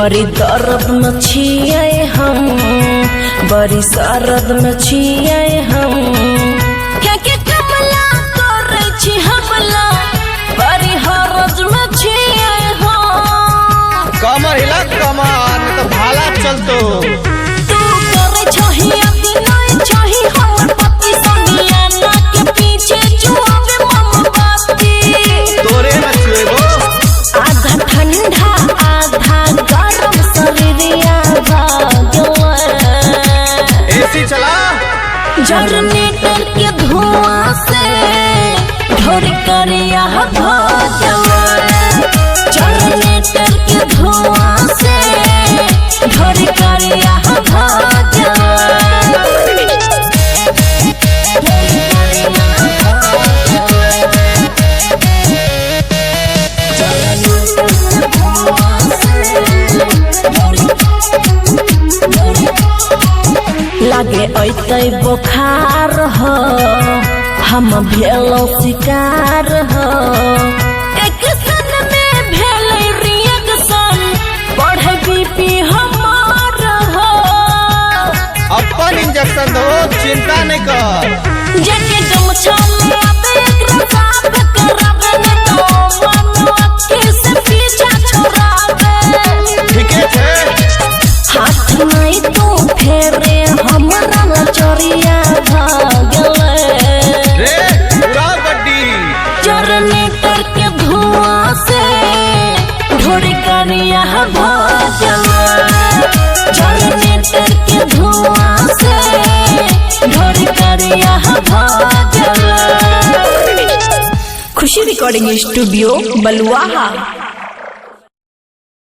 बड़ी दर्द में छिए हम, बड़ी सरद में छिए हम, क्या के कमला करे छी हमला, बड़ी हरज में छिए हम। कमर हिला कमान तो भाला चलतो। तू करे छही अति नहीं छही हमर पति संगिया ना के पीछे जुआवे मोमबत्ती। तोरे में छुएबो आधा ठंडा आधा गरम शरीरिया भागवा। एसी चला जनरेटर के धुआं से ढोर करिया भागवा। जनरेटर के धुआं से ढोर करिया भागवा। लागे ऐतै बुखार हो, हम भेलो शिकार हो। एक सन में भेलै रिएक्शन, बढ़े बीपी हमार हो। अपन इंजेक्शन दो, चिंता नहीं कर। जेके गमछा लाबे एकरा साफ कराबे न तो मन अक्की से पीछा छोड़ाबे। ठीके छे हाथ नहीं तो फेरे हमरा चोरिया भागले। रे पूरा गड्डी जनरेटर के धुआं से ढोर करिया भागले। जनरेटर के धुआं से ढोर करिया भागले। खुशी रिकॉर्डिंग स्टूडियो बलुआहा।